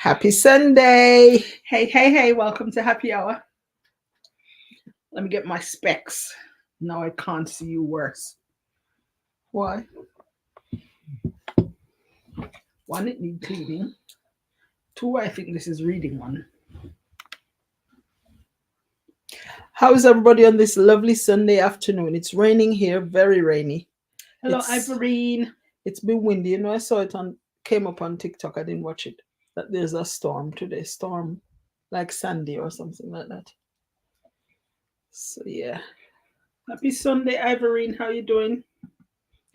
Happy Sunday. Hey, welcome to Happy Hour. Let me get my specs. Now I can't see you worse. Why? One, it need cleaning. Two, I think this is reading one. How is everybody on this lovely Sunday afternoon? It's raining here, very rainy. Hello, It's- Ivorine. It's been windy. I saw it came up on TikTok. I didn't watch it. That there's a storm today. Storm like Sandy or something like that. So yeah. Happy Sunday, Ivorine. How you doing?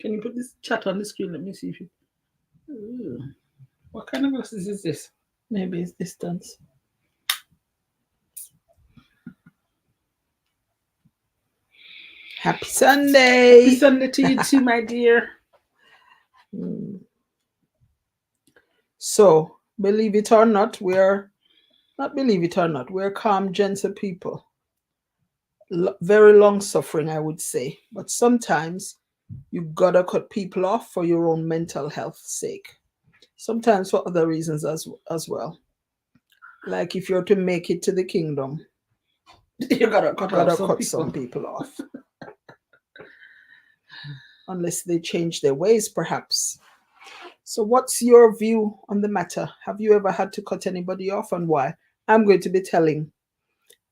Can you put this chat on the screen? Let me see if you. Ooh. What kind of glasses is this? Maybe it's distance. Happy Sunday. Happy Sunday to you too, my dear. So, believe it or not, we're calm, gentle people. Very long suffering, I would say. But sometimes you gotta cut people off for your own mental health's sake. Sometimes for other reasons as well. Like if you're to make it to the kingdom, You gotta cut some people off. Unless they change their ways, perhaps. So what's your view on the matter? Have you ever had to cut anybody off, and why? I'm going to be telling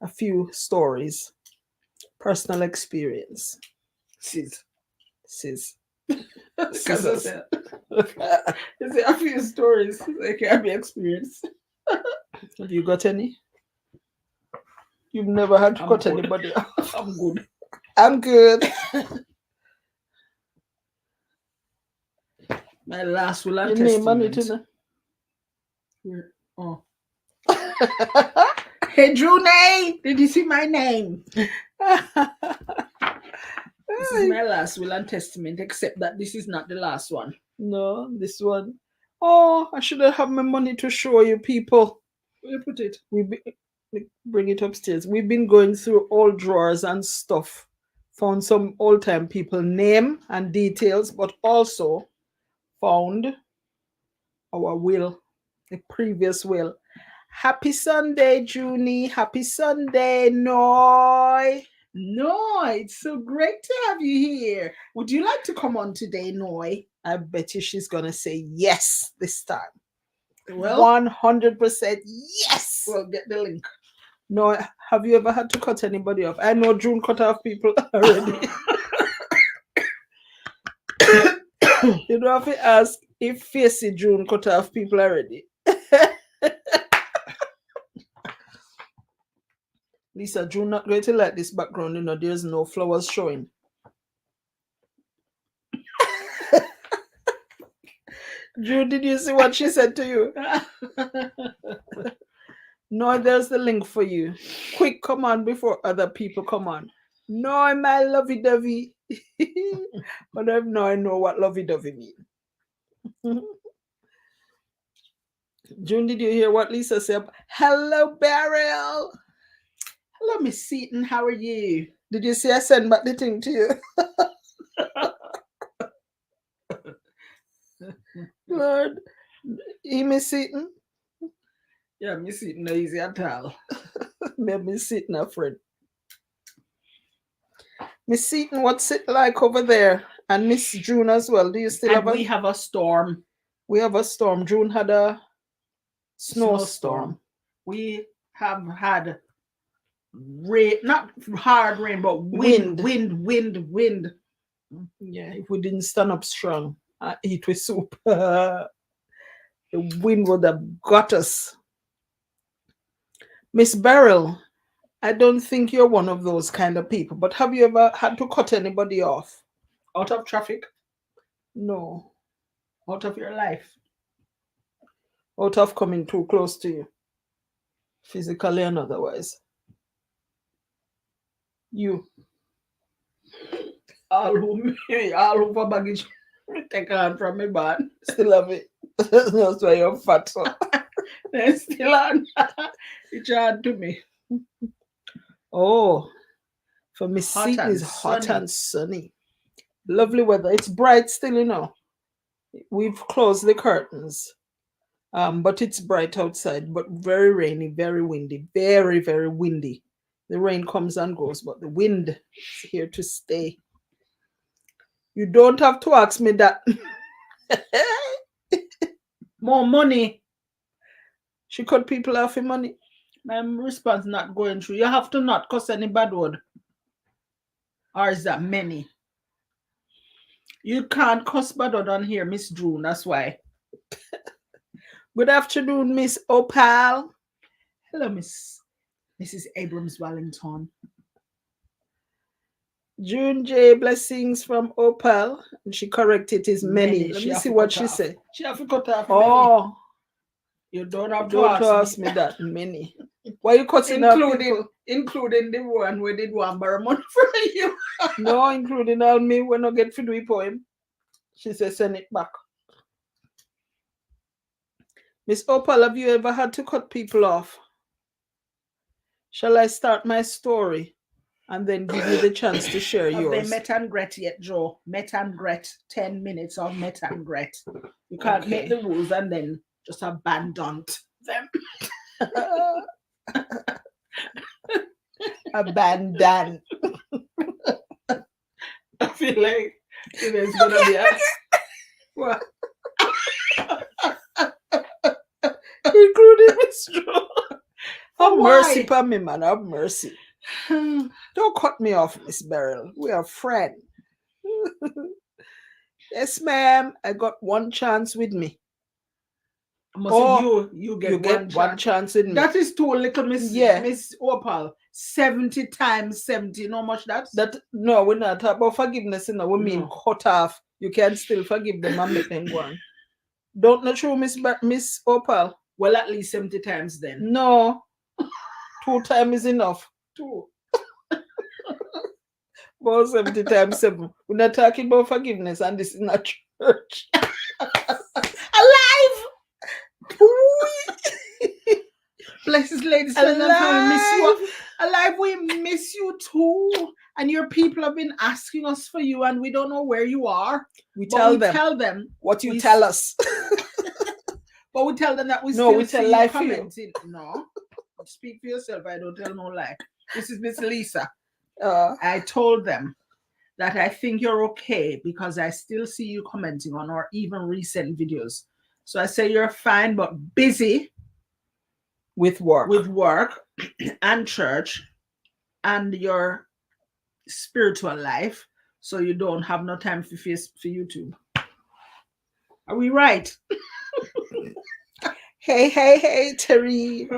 a few stories, personal experience. Sis. Because I said, is there a few stories that can be experienced? Have you got any? You've never had to cut good. anybody off. I'm good. I'm good. My last will and Your name on it, testament. Oh. Hey, June, did you see my name? This is my last will and testament, except that this is not the last one. No, this one. Oh, I should have my money to show you people. Where you put it? Bring it upstairs. We've been going through old drawers and stuff. Found some old time people name and details, but also found our will, the previous will. Happy Sunday, Junie. Happy Sunday, Noy. Noy, it's so great to have you here. Would you like to come on today, Noy? I bet you she's gonna say yes this time. Well, 100% yes. Well, get the link. No, have you ever had to cut anybody off? I know June cut off people already. You don't have to ask if Facey June cut off people already. Lisa, June not going to like this background, there's no flowers showing. June, did you see what she said to you? No, there's the link for you. Quick, come on before other people come on. No, my lovey-dovey. But I know what lovey-dovey means. June, did you hear what Lisa said? Hello, Beryl. Hello, Miss Seaton. How are you? Did you see I sent back the thing to you? Lord, Miss Seaton? Yeah, Miss Seaton, no easy at all. Miss Seaton, a friend. Miss Seaton, what's it like over there? And Miss June as well. Do you still have we have a storm. We have a storm. June had a snowstorm. We have had rain, not hard rain, but wind. Yeah, if we didn't stand up strong, eat with soup, the wind would have got us. Miss Beryl, I don't think you're one of those kind of people, but have you ever had to cut anybody off? Out of traffic? No. Out of your life? Out of coming too close to you, physically and otherwise. You. All who for baggage take on from me bad. Still have it. That's why you're fat. So. They're still on. It's hard to me. Oh, for Miss Seaton is hot and sunny. Lovely weather. It's bright still, We've closed the curtains. But it's bright outside, but very rainy, very windy, very, very windy. The rain comes and goes, but the wind is here to stay. You don't have to ask me that. More money. She cut people off in money. My response not going through. You have to not cuss any bad word. Or is that many? You can't cuss bad word on here, Miss June. That's why. Good afternoon, Miss Opal. Hello, Mrs. Abrams Wellington. June J. Blessings from Opal. And she corrected it is many. Let She me have see to what cut she off. said. She have to cut off. Oh, You don't have to don't ask ask me that. Many. Why you cutting off people? Including the one where did one borrow money from you. No, including all me when I get to do a poem. She said send it back. Miss Opal, have you ever had to cut people off? Shall I start my story and then give you the chance to share Have yours? they met and Gret yet, Joe? Met and Gret, 10 minutes of met and Gret. You can't Okay. make the rules and then just abandon them. Abandon. I feel like there's gonna be a what? Including Miss Joe. Have Why? mercy upon me, man. Have mercy. Don't cut me off, Miss Beryl. We are friends. Yes, ma'am. I got one chance with me. You get one chance with me. That is too little, Miss Opal. 70 times 70. You know how much that's? No, we're not talking about forgiveness. You know, we mean cut off. You can still forgive them and make them go on. Don't know true, Miss Opal. Well, at least 70 times then. No. 2 times is enough. 2. About 70 times 7. We're not talking about forgiveness, and this is not church. Alive! Blessed ladies, alive. Miss you. Alive, we miss you too. And your people have been asking us for you, and we don't know where you are. We tell them what you tell us. But we tell them that we tell lie for you. No, speak for yourself. I don't tell no lie. This is Miss Lisa. I told them that I think you're okay because I still see you commenting on or even recent videos. So I say you're fine, but busy with work and church and your spiritual life. So you don't have no time for YouTube. Are we right? Hey, Terry.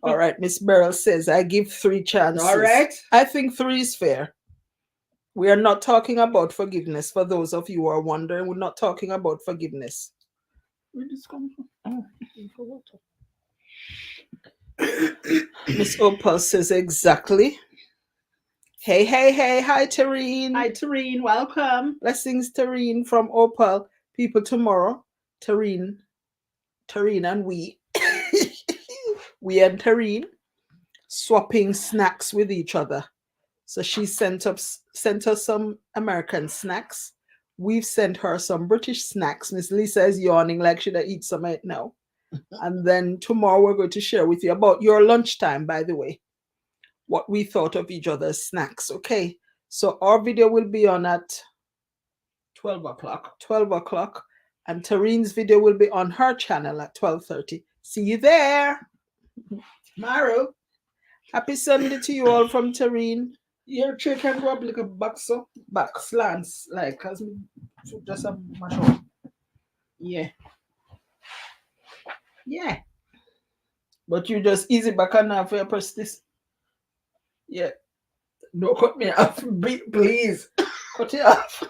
All right, Miss Beryl says, I give 3 chances. All right. I think 3 is fair. We are not talking about forgiveness. For those of you who are wondering, we're not talking about forgiveness. Where did this come from? Miss Opal says, exactly. Hey. Hi, Terreen. Hi, Terreen. Welcome. Blessings, Terreen from Opal. People tomorrow. Terreen and we. We and Terreen swapping snacks with each other. So she sent us some American snacks. We've sent her some British snacks. Miss Lisa is yawning like she'd eat some right now. And then tomorrow we're going to share with you about your lunchtime, by the way, what we thought of each other's snacks. Okay, so our video will be on at 12 o'clock. 12 o'clock. And Terreen's video will be on her channel at 12:30. See you there. Tomorrow. Happy Sunday to you all from Terreen. Your chair can go up like a back slants, like, cause just a mash up. Yeah. But you just easy back and now for your press this. Yeah. Don't cut me off, please. Cut it off.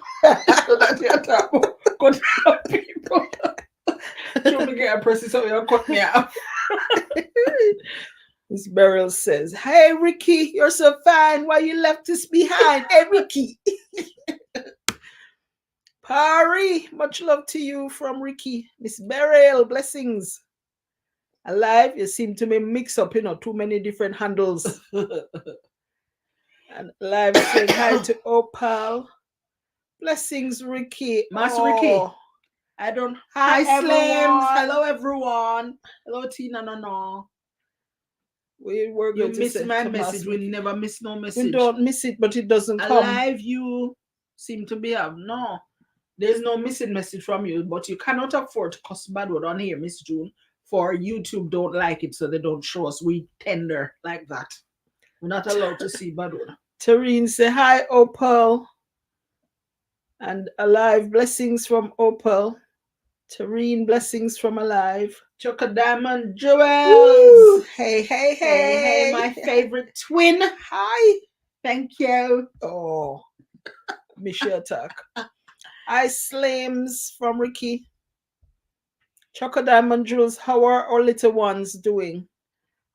So that you're talking. Cut it off, people. Show me get a press this out, you cut me off. Miss Beryl says, hey, Ricky, you're so fine. Why you left us behind? Hey, Ricky. Pari, much love to you from Ricky. Miss Beryl, blessings. Alive, you seem to be mixed up, too many different handles. And Alive saying hi to Opal. Blessings, Ricky. Master Ricky. I don't. Hi, Hi, Slims. everyone. Hello, everyone. Hello, Tina. No. We were You going to miss say my Thomas message. We Ricky. never miss no message. We don't miss it, but it doesn't come. Alive, you seem to be have no. There's no missing message from you, but you cannot afford to cuss bad word on here, Miss June. For YouTube don't like it, so they don't show us. We tender like that. We're not allowed to see bad word. Tareen say hi, Opal. And Alive, blessings from Opal. Tareen, blessings from Alive. Choco Diamond Jewels. Hey, hey, hey. Hey, my favorite twin. Hi. Thank you. Oh, Michelle attack. Hi, Slims from Ricky. Choco Diamond Jewels, how are our little ones doing?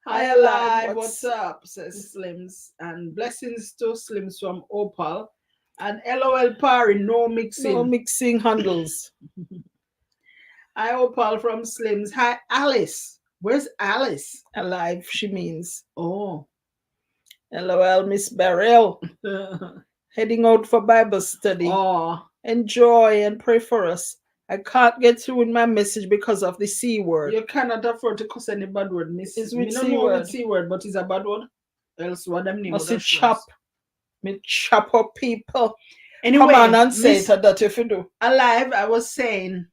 Hi, Alive. What's up? Says Slims. And blessings to Slims from Opal. And LOL Parry, no mixing. No mixing handles. Hi, Opal from Slims. Hi, Alice. Where's Alice? Alive, she means. Oh. LOL, Miss Beryl. Heading out for Bible study. Oh. Enjoy and pray for us. I can't get through with my message because of the C word. You cannot afford to cuss any bad word, Miss. It's with I don't C know word. with C word, but it's a bad word. Else what them name Must it chop? Me chop up people. Anyway, come on and say it that if you do. Alive, I was saying,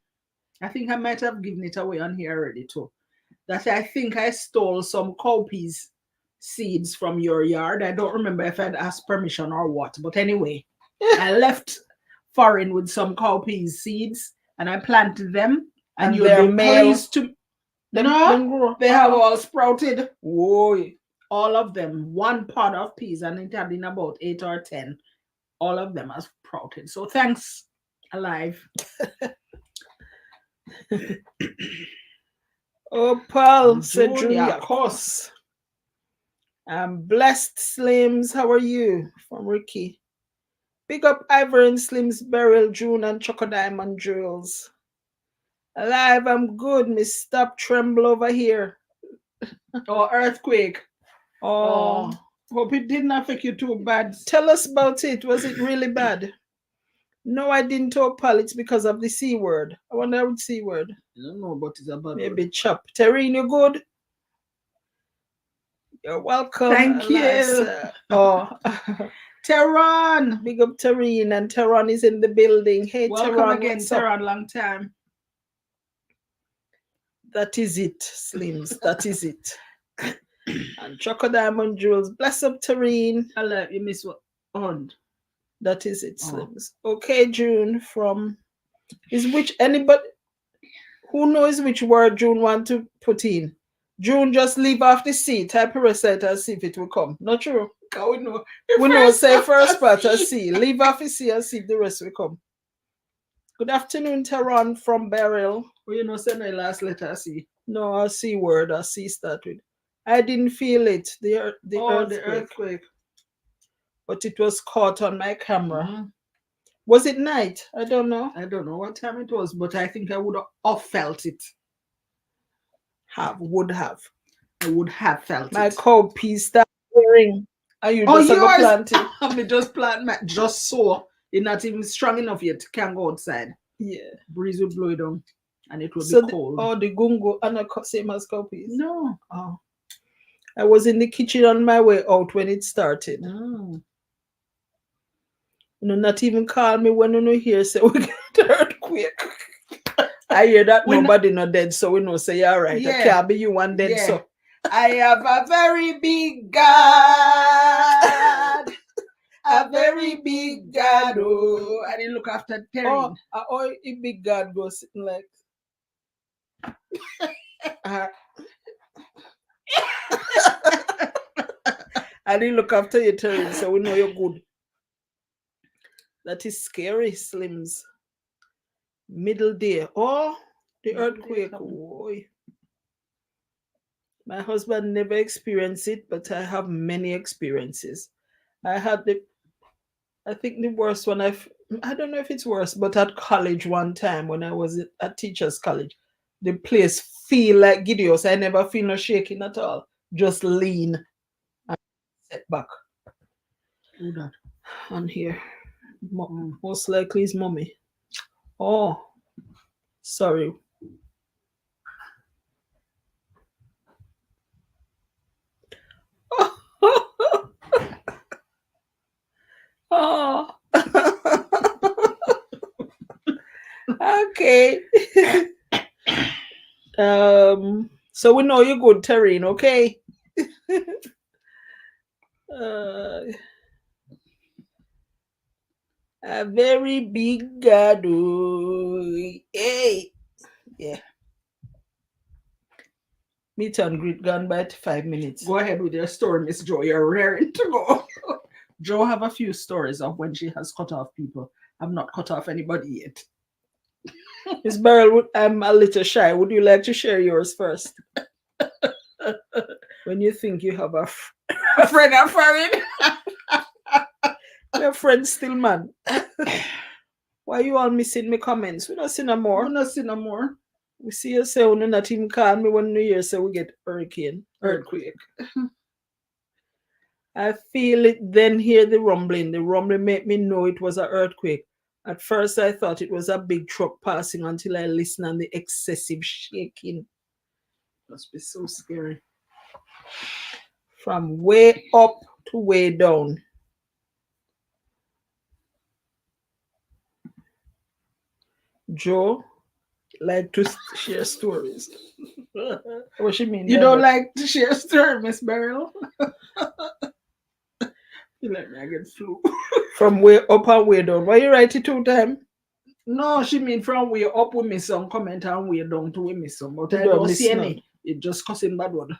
I think I might have given it away on here already too. That I think I stole some cowpeas seeds from your yard. I don't remember if I'd asked permission or what, but anyway, I left foreign with some cowpeas seeds and I planted them, and you'll be pleased to. No, they have all sprouted. Whoa. All of them, one pot of peas, and it had in about 8 or 10. All of them are sprouted. So thanks, Alive. Opal said Julia, of course. I'm blessed, Slims. How are you? From Ricky. Big up Ivor and Slims, Beryl, June, and Choco Diamond Jewels. Alive, I'm good, Miss Stop Tremble over here. Oh, earthquake. Oh, hope it didn't affect you too bad. Tell us about it. Was it really bad? No, I didn't, Opal. It's because of the C word. I wonder what C word. I don't know, but it's a bad Maybe word. chop. Tareen, you good? You're welcome. Thank you. Oh, Tehran. Big up Tareen, and Tehran is in the building. Hey, welcome Tehran, again, Tehran. Long time. That is it, Slims. That is it. And Choco Diamond Jewels. Bless up Tareen. I love you, Miss On. That is it, Slims. Okay, June from is which anybody who knows which word June want to put in? June just leave off the C, type a recite and see if it will come. Not true. We know. We know say first part of C. Leave off the C and see if the rest will come. Good afternoon, Tehran from Beryl. Well, you know, send my last letter C. No, a C word, a C start with. I didn't feel it. The earthquake. But it was caught on my camera. Mm-hmm. Was it night? I don't know. I don't know what time it was, but I think I would have felt it. Would have. I would have felt my it. My cowpeas start wearing. Are you just planting? I just plant my just sow. It's not even strong enough yet. Can't go outside. Yeah. Breeze will blow it down. And it will be cold. The gungo are not same as cowpeas? No. Oh. I was in the kitchen on my way out when it started. Oh. You know, not even call me when you hear say we get earthquake. I hear that nobody not dead, so we know say you're right. Yeah. I can't be you one dead, so. I have a very big God. A very big God. Oh, I didn't look after Terry. Oh, a big God goes sitting like. I didn't look after you, Terry, so we know you're good. That is scary, Slims. Middle day. Oh, the earthquake. Boy. My husband never experienced it, but I have many experiences. I had I think the worst one I don't know if it's worse, but at college one time when I was at teachers college, the place feel like Gideos. I never feel no shaking at all. Just lean and set back. Who that? On here. Most likely is mommy. Oh. Sorry. Oh. Okay. So we know you're good, Tareen, okay? A very big gado. Hey. Yeah. Meet and greet gone by 5 minutes. Go ahead with your story, Miss Joe. You're raring to go. Joe have a few stories of when she has cut off people. I've not cut off anybody yet. Miss Beryl, I'm a little shy. Would you like to share yours first? When you think you have a friend or foreign? Your friend still, man. Why you all missing me comments? We not see no more. We not see no more. We see you say we not even call me when New Year say we get earthquake. I feel it, then hear the rumbling. The rumbling made me know it was an earthquake. At first I thought it was a big truck passing until I listened and the excessive shaking. Must be so scary. From way up to way down. Joe like to share stories. What she mean? You don't like to share stories, Miss Beryl? You let me get flu. From way up and way down. Why you write it 2 times? No, she mean from way up with me some comment and way down to with me some. But I don't see any. It just cussing bad word.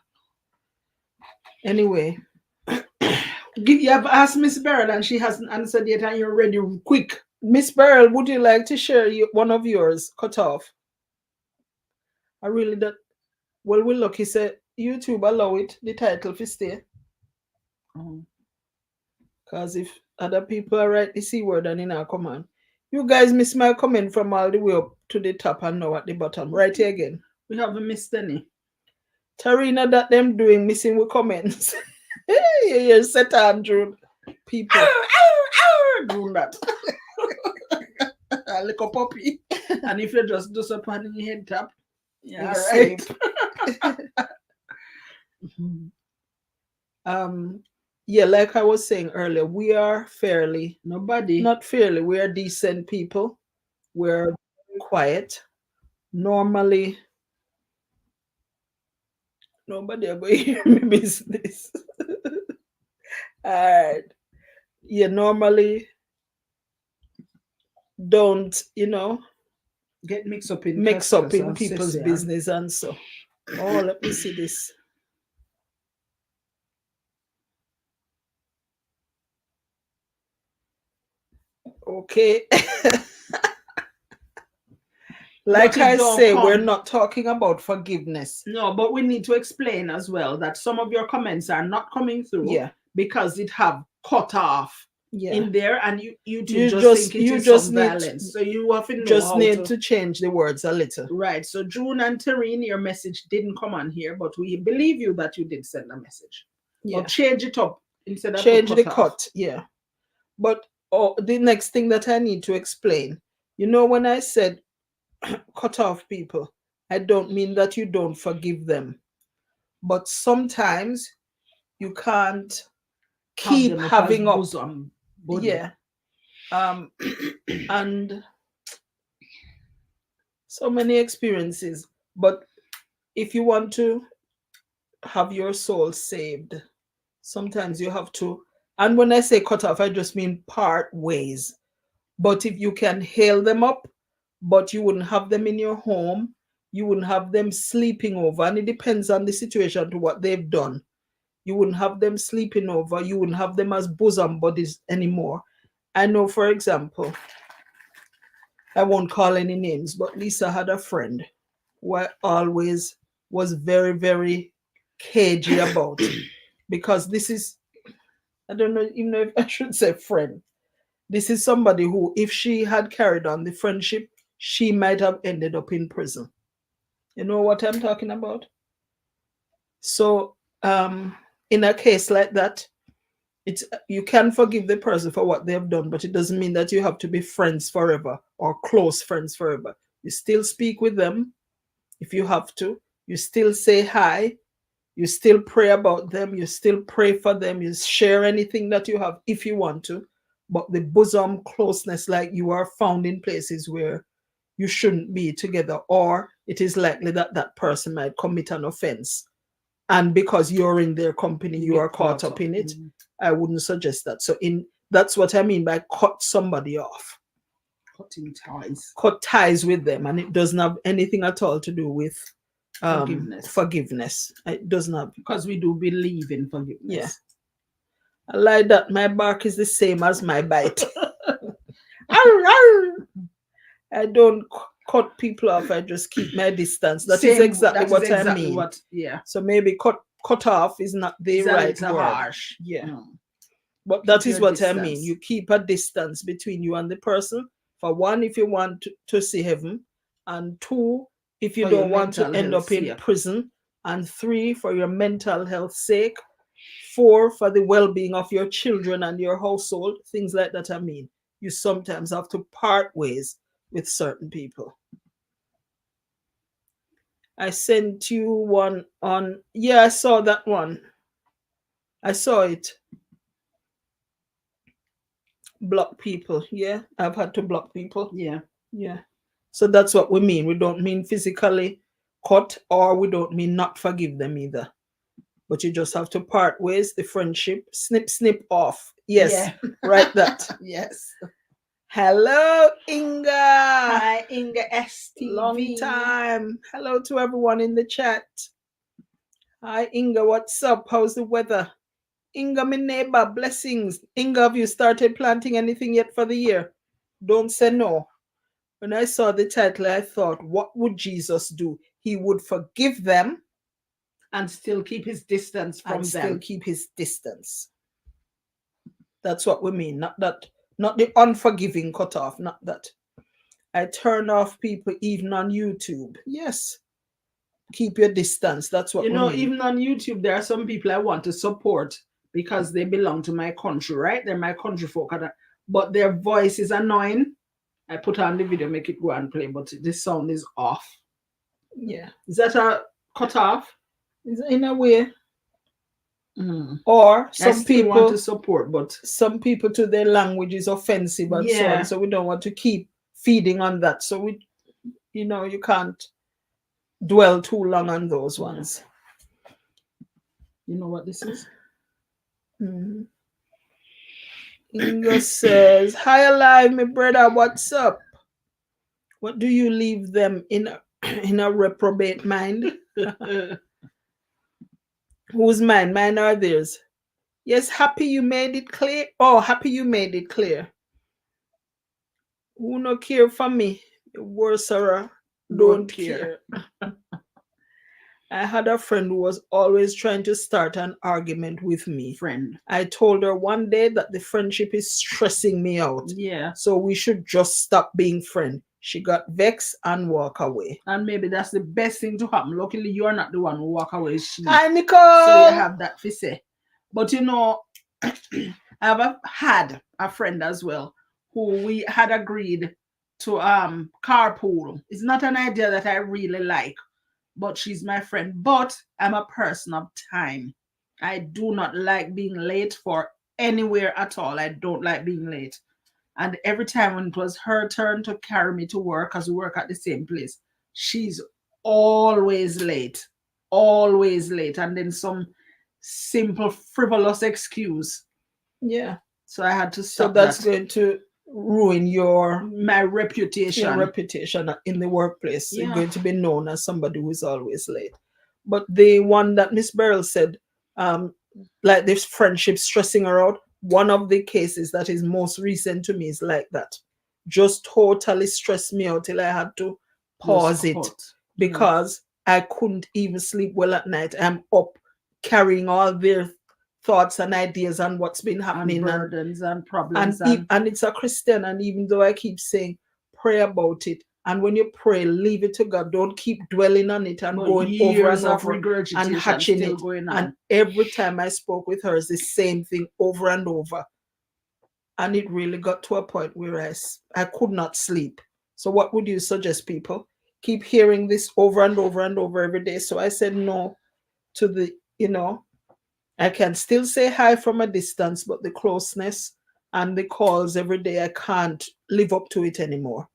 Anyway. You have asked Miss Beryl and she hasn't answered yet and you're ready quick. Miss Beryl, would you like to share one of yours cut off? I really don't. Well, we look, he said, YouTube allow it, the title to stay. Because if other people are write the C word and in our command. You guys miss my comment from all the way up to the top and now at the bottom. Right here again. We haven't missed any. Tarina, that them doing missing with comments. You're set Andrew. People. Doing that. Like a puppy. And if you just do something in your head tap, yeah, right. Yeah, like I was saying earlier, we are fairly, not fairly, we are decent people. We're quiet. Normally, nobody are going to hear me business. All right. Yeah, normally don't, get mixed up in people's business and so. Oh, let me see this. Okay. Like I say, we're not talking about forgiveness. No, but we need to explain as well that some of your comments are not coming through. Yeah. Because it have cut off. Yeah. In there, and you just think it is some violence. So you often need to change the words a little. Right. So June and Tareen, your message didn't come on here, but we believe you that you did send a message. Yeah. But change it up instead of change the cut. Yeah. But the next thing that I need to explain, when I said cut off people, I don't mean that you don't forgive them, but sometimes you can't keep having up. Yeah. And so many experiences. But if you want to have your soul saved, sometimes you have to. And when I say cut off, I just mean part ways. But if you can hail them up, but you wouldn't have them in your home, you wouldn't have them sleeping over. And it depends on the situation to what they've done. You wouldn't have them sleeping over. You wouldn't have them as bosom buddies anymore. I know, for example, I won't call any names, but Lisa had a friend who I always was very, very cagey about. Because this is, I don't know even if I should say friend. This is somebody who, if she had carried on the friendship, she might have ended up in prison. You know what I'm talking about? So, in a case like that, you can forgive the person for what they have done, but it doesn't mean that you have to be friends forever or close friends forever. You still speak with them if you have to. You still say hi. You still pray about them. You still pray for them. You share anything that you have if you want to. But the bosom closeness, like you are found in places where you shouldn't be together, or it is likely that that person might commit an offense. And because you're in their company, you are caught up in it. I wouldn't suggest that. So that's what I mean by cut somebody off. Cutting ties. Cut ties with them. And it doesn't have anything at all to do with forgiveness. It doesn't have. Because we do believe in forgiveness. Yeah. I like that. My bark is the same as my bite. I don't cut people off. I just keep my distance. That is exactly what I mean. So maybe cut off is not the right word. Harsh. Yeah. But that is what I mean. You keep a distance between you and the person. For one, if you want to see heaven. And two, if you don't want to end up in prison. And three, for your mental health sake. 4, for the well-being of your children and your household. Things like that. I mean, you sometimes have to part ways with certain people. I sent you one on, yeah, I saw that one. I saw it. Block people. Yeah, I've had to block people. Yeah. Yeah. So that's what we mean. We don't mean physically cut, or we don't mean not forgive them either. But you just have to part ways, the friendship, snip off. Yes, yeah. Right that. Yes. Hello, Inga. Hi, Inga STV. Long time. Hello to everyone in the chat. Hi, Inga. What's up? How's the weather? Inga, my neighbor, blessings. Inga, have you started planting anything yet for the year? Don't say no. When I saw the title, I thought, what would Jesus do? He would forgive them. And still keep his distance from them. Still keep his distance. That's what we mean. Not the unforgiving cut off. Not that. I turn off people even on YouTube. Yes. Keep your distance. That's what we mean. Even on YouTube, there are some people I want to support because they belong to my country, right? They're my country folk. But their voice is annoying. I put on the video, make it go and play, but the sound is off. Yeah. Is that a cut off? In a way. Or some people want to support, but some people to their language is offensive and so on. So we don't want to keep feeding on that. So we, you can't dwell too long on those ones. You know what this is? Inga says, hi alive, my brother, what's up? What do you leave them in a reprobate mind? Whose mind? Mine or theirs? Yes, happy you made it clear. Oh, happy you made it clear. Who no care for me? Worse, don't care. I had a friend who was always trying to start an argument with me. I told her one day that the friendship is stressing me out. Yeah. So we should just stop being friends. She got vexed and walk away. And maybe that's the best thing to happen. Luckily, you're not the one who walk away. Hi, Nicole. So you have that to say. But I've had a friend as well who we had agreed to carpool. It's not an idea that I really like, but she's my friend. But I'm a person of time. I do not like being late for anywhere at all. I don't like being late. And every time when it was her turn to carry me to work, because we work at the same place, she's always late. Always late. And then some simple, frivolous excuse. Yeah. So I had to stop. So that's going to ruin my reputation. Your reputation in the workplace. Yeah. You're going to be known as somebody who is always late. But the one that Miss Beryl said, like this friendship stressing her out, one of the cases that is most recent to me is like that. Just totally stressed me out till I had to pause it because I couldn't even sleep well at night. I'm up carrying all their thoughts and ideas and what's been happening. And burdens and problems. And it's a Christian. And even though I keep saying, pray about it. And when you pray, leave it to God. Don't keep dwelling on it and going over and over and hatching it. And every time I spoke with her, it's the same thing over and over. And it really got to a point where I could not sleep So what would you suggest, people? Keep hearing this over and over and over every day. So I said no to the, I can still say hi from a distance, but the closeness and the calls every day, I can't live up to it anymore.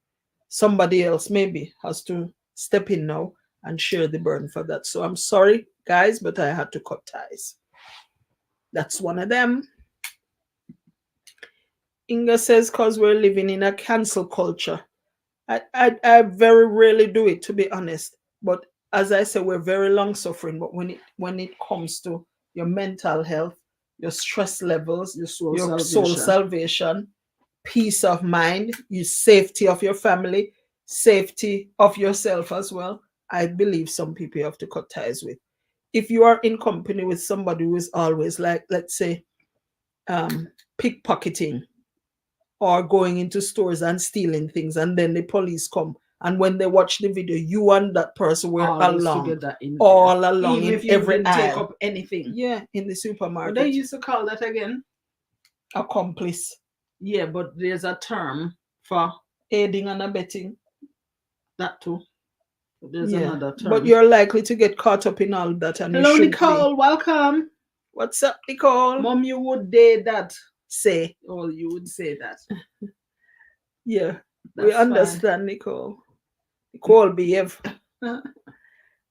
Somebody else maybe has to step in now and share the burden for that. So I'm sorry, guys, but I had to cut ties. That's one of them. Inga says, because we're living in a cancel culture. I very rarely do it, to be honest. But as I say, we're very long suffering. But when it comes to your mental health, your stress levels, your soul salvation, peace of mind, your safety of your family, safety of yourself as well, I believe some people you have to cut ties with. If you are in company with somebody who is always like, let's say, pickpocketing or going into stores and stealing things, and then the police come, and when they watch the video, you and that person were all along even if you every didn't take up anything. Yeah, in the supermarket. What they used to call that again? Accomplice. Yeah, but there's a term for aiding and abetting. That too. There's another term. But you're likely to get caught up in all that. And hello, Nicole. Welcome. What's up, Nicole? Mom, you would dare that. Say. Oh, you would say that. Yeah. We understand, fine. Nicole. Nicole, behave.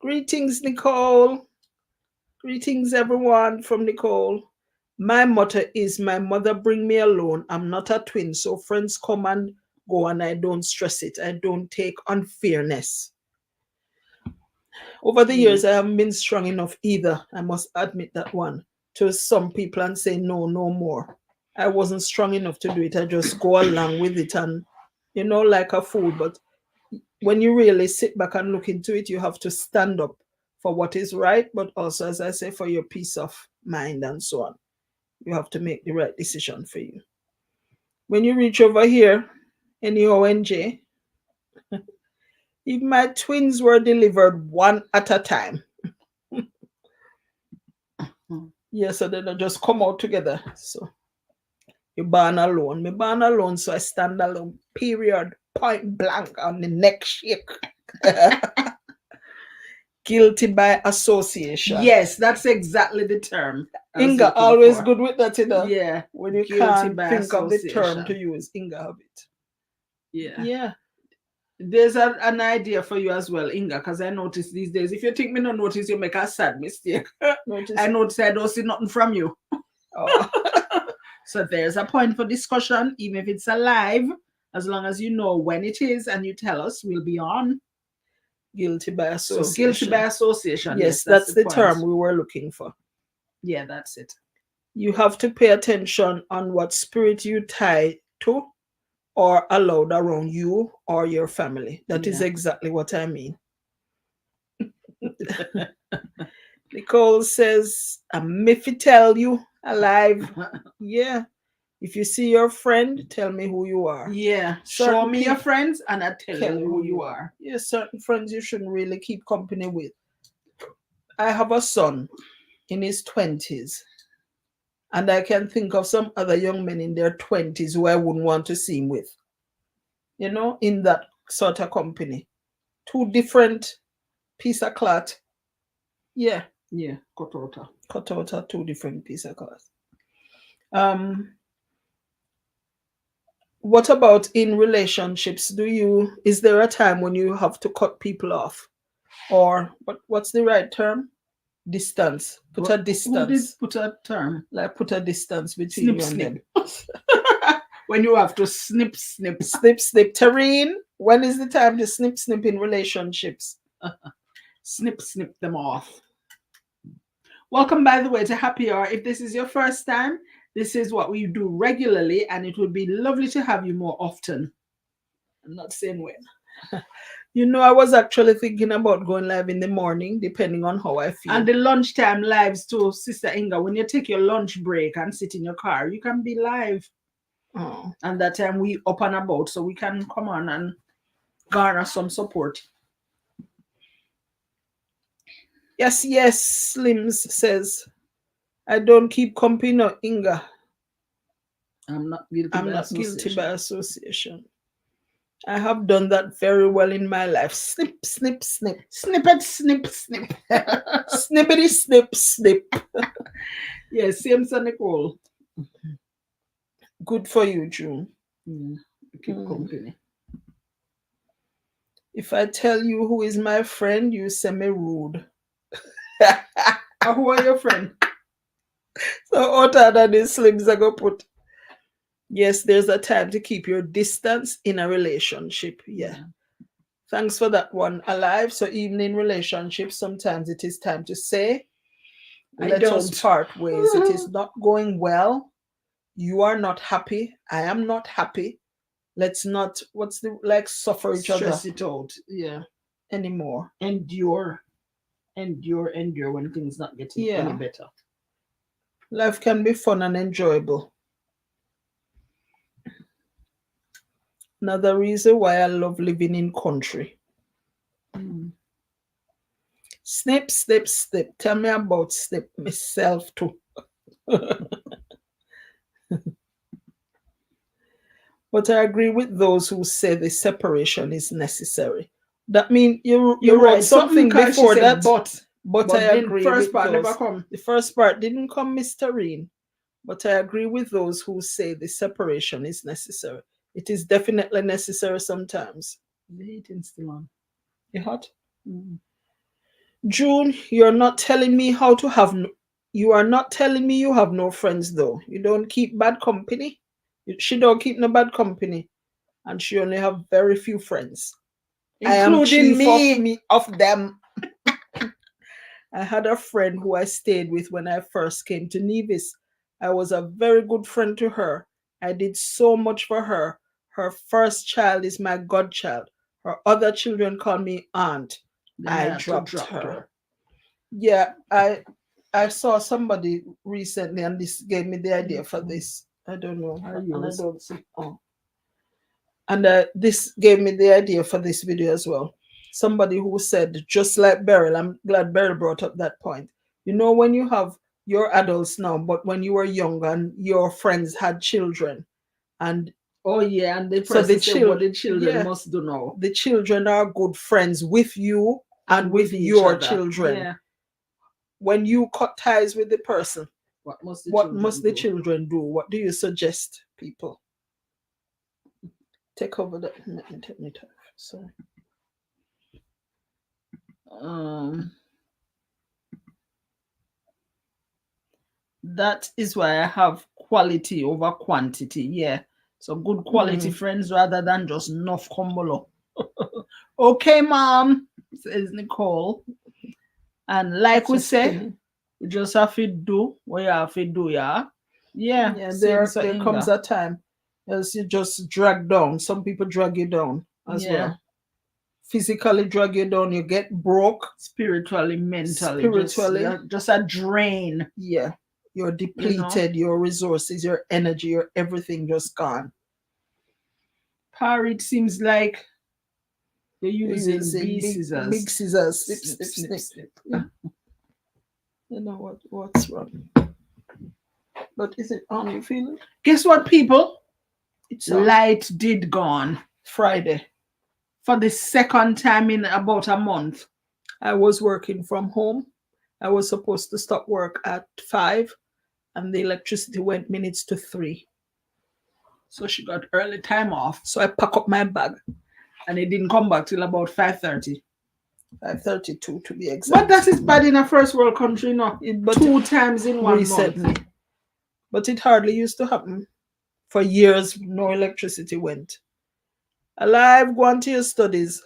Greetings, Nicole. Greetings, everyone, from Nicole. My motto is, my mother bring me alone. I'm not a twin, so friends come and go, and I don't stress it. I don't take unfairness. Over the years, I haven't been strong enough either. I must admit that one. To some people and say, no more. I wasn't strong enough to do it. I just go along with it and, like a fool. But when you really sit back and look into it, you have to stand up for what is right, but also, as I say, for your peace of mind and so on. You have to make the right decision for you. When you reach over here, NEONJ, if my twins were delivered one at a time, so they don't just come out together. So you born alone. Me born alone, so I stand alone. Period. Point blank on the neck shake. Guilty by association. Yes, that's exactly the term. Inga always good with that, Yeah. When you can't think of the term to use, Inga have it. Yeah. Yeah. There's an idea for you as well, Inga, because I notice these days, if you think me not notice, you make a sad mistake. I notice I don't see nothing from you. Oh. So there's a point for discussion, even if it's alive, as long as you know when it is and you tell us, we'll be on. Guilty by association. So guilty by association. Yes, that's the term we were looking for. Yeah, that's it. You have to pay attention on what spirit you tie to or allowed around you or your family. That is exactly what I mean. Nicole says, if I tell you alive. Yeah. If you see your friend, tell me who you are. Yeah. Show me your friends and I tell you who you are. Yeah, certain friends you shouldn't really keep company with. I have a son in his 20s. And I can think of some other young men in their 20s who I wouldn't want to see him with. In that sort of company. Two different piece of cloth. Yeah. Yeah, cut out two different piece of cloth. What about in relationships? Is there a time when you have to cut people off? Or what's the right term? Distance. Put a distance. Who did put a term? Like put a distance between snip, you and them. When you have to snip. Tareen, when is the time to snip in relationships? Snip them off. Welcome, by the way, to Happy Hour. If this is your first time, this is what we do regularly, and it would be lovely to have you more often. I'm not saying when. I was actually thinking about going live in the morning, depending on how I feel. And the lunchtime lives too, Sister Inga. When you take your lunch break and sit in your car, you can be live. Oh. And that time we up and about, so we can come on and garner some support. Yes, Slims says, I don't keep company, no, Inga. I'm not guilty by association. I have done that very well in my life. Snip, snip, snip. Snippet, snip, snip. Snippity, snip, snip. Yeah, same to Nicole. Good for you, June. Keep company. If I tell you who is my friend, you say me rude. Who are your friend? So other than the slims I go put. Yes, there's a time to keep your distance in a relationship. Yeah. Thanks for that one. Alive. So even in relationships, sometimes it is time to say, let us part ways. It is not going well. You are not happy. I am not happy. Let's not, suffer each other. Stress it out. Yeah. Anymore. Endure when things not getting any better. Life can be fun and enjoyable. Another reason why I love living in country. Snip, snip, snip. Tell me about snip myself too. But I agree with those who say the separation is necessary. That means you wrote right. Something before that. But I agree first with part those. Never come. The first part didn't come, Mr. Reen. But I agree with those who say the separation is necessary. It is definitely necessary sometimes. The heating still on. You hot? June, you're not telling me how to have. You are not telling me you have no friends though. You don't keep bad company. She don't keep no bad company, and she only have very few friends, including me of them. I had a friend who I stayed with when I first came to Nevis. I was a very good friend to her. I did so much for her. Her first child is my godchild. Her other children call me aunt. I dropped her. Yeah, I saw somebody recently, and this gave me the idea for this. I don't know. And I don't see. Oh. And this gave me the idea for this video as well. Somebody who said, just like Beryl, I'm glad Beryl brought up that point. You know, when you have your adults now, but when you were young and your friends had children, and and the children must do now. The children are good friends with you and with your children. Yeah. When you cut ties with the person, what must the children do? What do you suggest, people? Take over that. Let me talk. Sorry. That is why I have quality over quantity. Yeah. So good quality friends rather than just enough combo. Okay, mom, says Nicole. And like we say, you just have to do what you have to do, yeah. Yeah. There comes a time as you just drag down. Some people drag you down as well. Physically drag you down, you get broke. Spiritually, mentally. Just a drain. Yeah. You're depleted, your resources, your energy, your everything just gone. It seems like you're using big scissors. Big scissors. Snip. Yeah. You know what's wrong. But is it on? You feel it? Guess what, people? Light did gone. Friday. For the second time in about a month. I was working from home. I was supposed to stop work at 5, and the electricity went minutes to 3. So she got early time off. So I pack up my bag. And it didn't come back till about 5:30. 5:32 to be exact. But that is bad in a first world country, no? But 2 times in 1 month. But it hardly used to happen. For years, no electricity went. Alive, go on to your studies.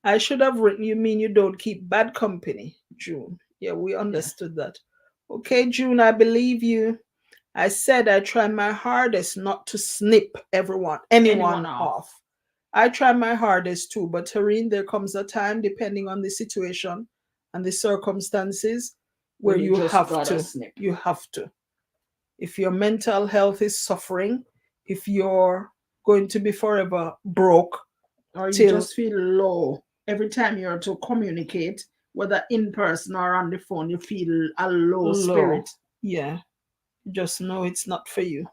I should have written, you mean you don't keep bad company, June? Yeah, we understood that. Okay, June, I believe you. I said I try my hardest not to snip anyone off. I try my hardest too, but Tareen, there comes a time, depending on the situation and the circumstances, where you have to. You have to. If your mental health is suffering, if you're going to be forever broke, or you just feel low every time you're to communicate, whether in person or on the phone, you feel a low spirit. Yeah. Just know it's not for you.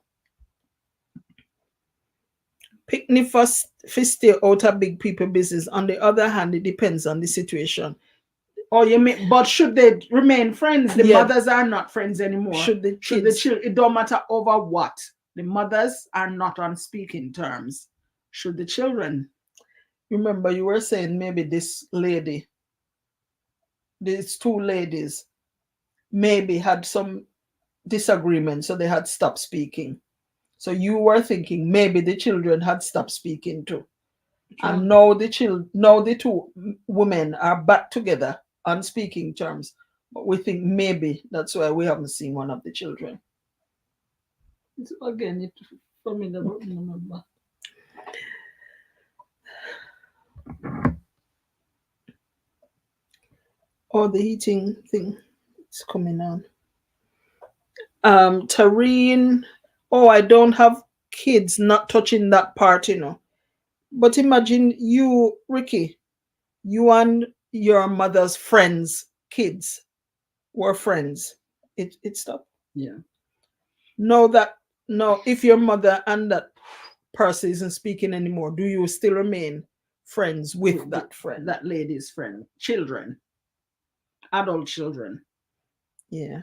Picnic for stay out of big people business. On the other hand, it depends on the situation. Oh, you mean, but should they remain friends? The Yeah. mothers are not friends anymore. Should the Should the children, it don't matter over what. The mothers are not on speaking terms. Should the children? Remember, you were saying maybe this lady, these two ladies, maybe had some disagreement, so they had stopped speaking. So you were thinking maybe the children had stopped speaking too. And now the two women are back together on speaking terms. But we think maybe that's why we haven't seen one of the children. Again, it for me the remember. Oh, the heating thing is coming on. Tareen, oh, I don't have kids, not touching that part, you know. But imagine you, Ricky, you and your mother's friends, kids, were friends. It stopped. Yeah. No, if your mother and that person isn't speaking anymore, do you still remain friends with that friend? That lady's friend. Children. Adult children. Yeah.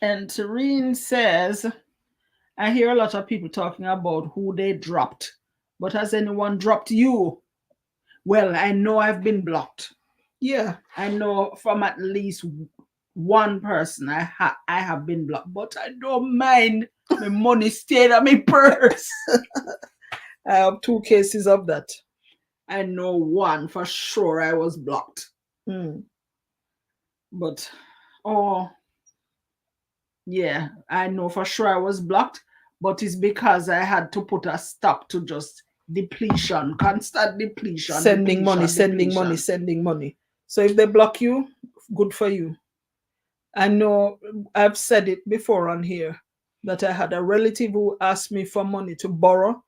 And Tareen says, I hear a lot of people talking about who they dropped, but has anyone dropped you? Well, I know I've been blocked. Yeah. I know from at least one person I have been blocked, but I don't mind. My money stayed on my purse. I have 2 cases of that. I know one for sure I was blocked. But, yeah, I know for sure I was blocked, but it's because I had to put a stop to just depletion, constant depletion. Sending money. So if they block you, good for you. I know I've said it before on here that I had a relative who asked me for money to borrow.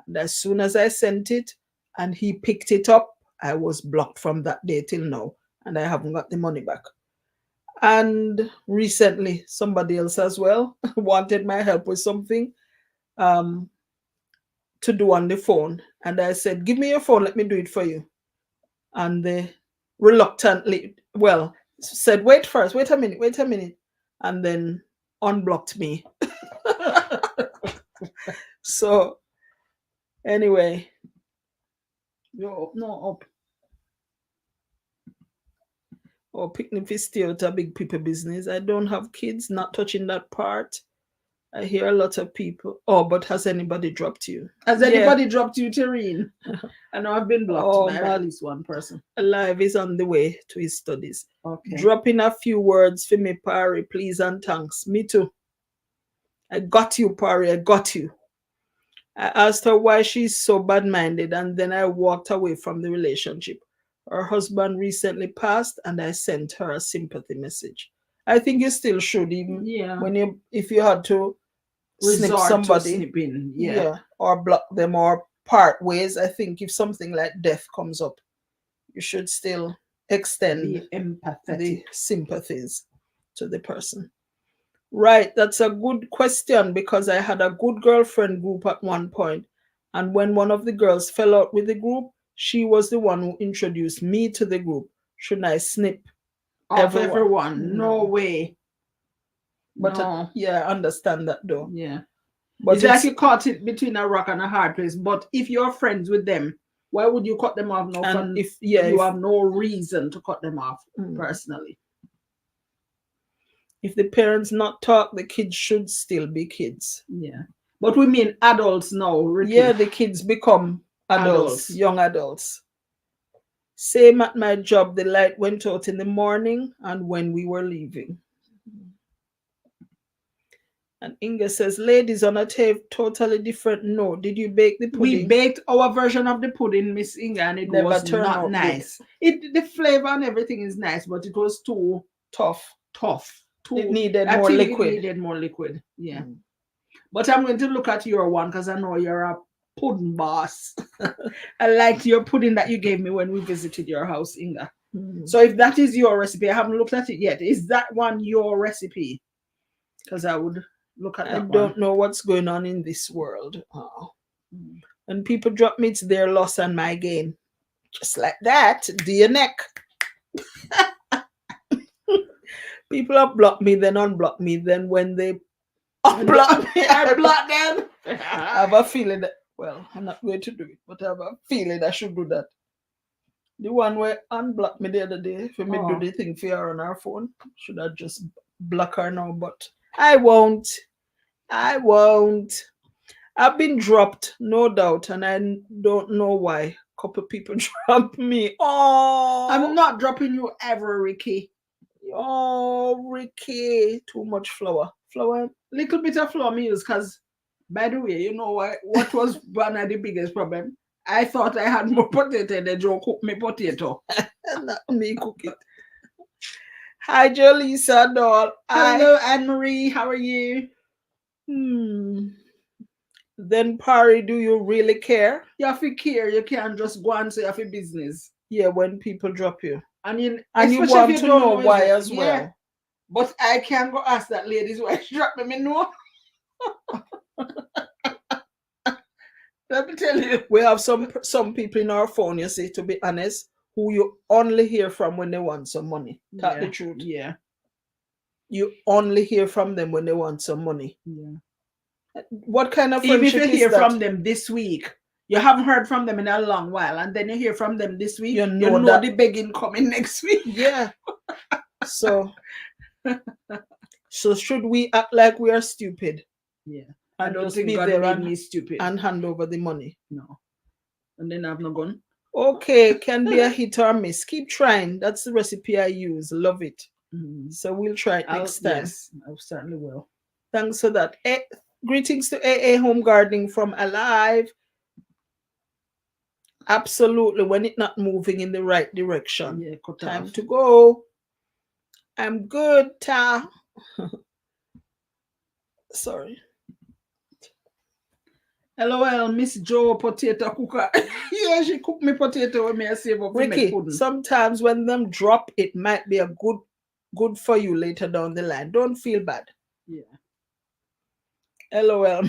And as soon as I sent it and he picked it up, I was blocked from that day till now. And I haven't got the money back. And recently, somebody else as well wanted my help with something to do on the phone. And I said, give me your phone, let me do it for you. And they reluctantly, said, wait a minute. And then unblocked me. So, anyway. Picnic festival to big people business. I don't have kids, not touching that part. I hear a lot of people. Oh, but has anybody dropped you? Has anybody dropped you, Tareen? I know I've been blocked by at least one person. Alive is on the way to his studies. Okay. Dropping a few words for me, Pari, please and thanks. Me too. I got you, Pari. I got you. I asked her why she's so bad-minded, and then I walked away from the relationship. Her husband recently passed, and I sent her a sympathy message. I think you still should, even if you had to snip somebody, snipping, or block them or part ways. I think if something like death comes up, you should still extend the sympathies to the person. Right, that's a good question, because I had a good girlfriend group at one point, and when one of the girls fell out with the group, she was the one who introduced me to the group. Shouldn't I snip everyone? No way. But no. I understand that though. Yeah. But it's like you caught it between a rock and a hard place. But if you're friends with them, why would you cut them off now? And if you have no reason to cut them off personally. If the parents not talk, the kids should still be kids. Yeah. But we mean adults now, Ricky. Yeah, the kids become adults, young adults. Same at my job, the light went out in the morning and when we were leaving. And Inga says, ladies, on a totally different note, did you bake the pudding? We baked our version of the pudding, Miss Inga, and it was not nice. The flavor and everything is nice, but it was too tough. It needed more liquid. It needed more liquid, yeah. But I'm going to look at your one because I know you're a pudding boss. I liked your pudding that you gave me when we visited your house, Inga. So if that is your recipe, I haven't looked at it yet. Is that one your recipe? Because I would Look at I that don't one. know what's going on in this world. Oh. Mm. When people drop me, it's their loss and my gain. Just like that, do your neck. People have blocked me, then unblock me. Then when they unblock me, I block them. I have a feeling that, well, I'm not going to do it, but I have a feeling I should do that. The one where unblocked me the other day, for me do the thing for her on her phone, should I just block her now? But I won't. I won't. I've been dropped, no doubt, and I don't know why. Couple people drop me. Oh, I'm not dropping you ever, Ricky. Oh, Ricky, too much flour. Flour. Little bit of flour me use, because, by the way, you know what was one of the biggest problem? I thought I had more potato than Joe cook me potato. Not me cook it. Hi, Jolisa doll. Hello, Anne-Marie. How are you? Then, Pari, do you really care? You have to care. You can't just go and say you have a business. Yeah, when people drop you. And you want to know why as well. Yeah. But I can't go ask that lady's why she dropped me. No. Let me tell you. We have some people in our phone, you see, to be honest, who you only hear from when they want some money. That's the truth. Yeah. You only hear from them when they want some money. Yeah. What kind of friendship friendship if you hear is that? from them this week, you haven't heard from them in a long while, and then you hear from them this week, you know that the begging coming next week. Yeah. So should we act like we are stupid? Yeah. And I don't just think be God there made me stupid. and hand over the money. No. And then I've no gun. Okay, can be a hit or miss. Keep trying. That's the recipe I use. Love it. So we'll try it next time. Yes, I certainly will. Thanks for that. Greetings to AA Home Gardening from Alive. Absolutely. When it's not moving in the right direction. Yeah, time to go. I'm good, Ta. Sorry. LOL, Miss Joe potato cooker. Yeah, she cooked me potato with me. I save up Ricky, sometimes when them drop, it might be a good for you later down the line. Don't feel bad. Yeah. LOL.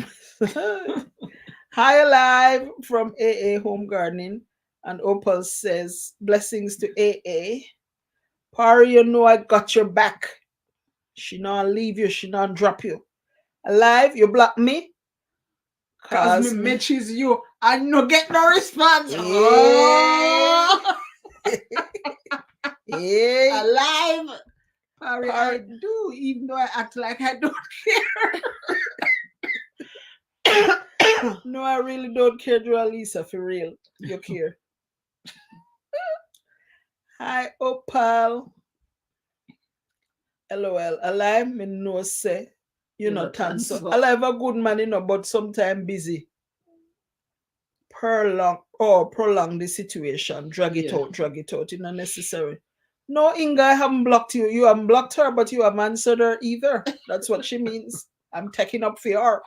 Hi, Alive from AA Home Gardening. And Opal says, blessings to AA. Pari, you know I got your back. She not leave you. She not drop you. Alive, you block me? Cause me matches you and no get no response. Yeah. Oh. Yeah. Alive. Pari, I do, even though I act like I don't care. No, I really don't care, Joalisa, for real. You care. Hi, Opal. LOL. Alive, me no say. You know, so Alive a good man, you know, but sometimes busy. Prolong the situation. Drag it out. It's not necessary. No, Inga, I haven't blocked you. You haven't blocked her, but you haven't answered her either. That's what she means. I'm taking up for her.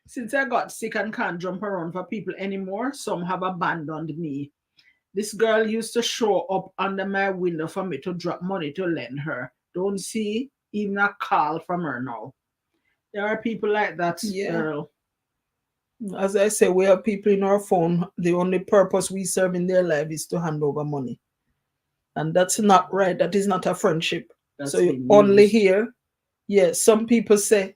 Since I got sick and can't jump around for people anymore, some have abandoned me. This girl used to show up under my window for me to drop money to lend her. Don't see even a call from her now. There are people like that, girl. As I say, we have people in our phone. The only purpose we serve in their life is to hand over money. And that's not right. That is not a friendship. So you only hear. Yes, some people say,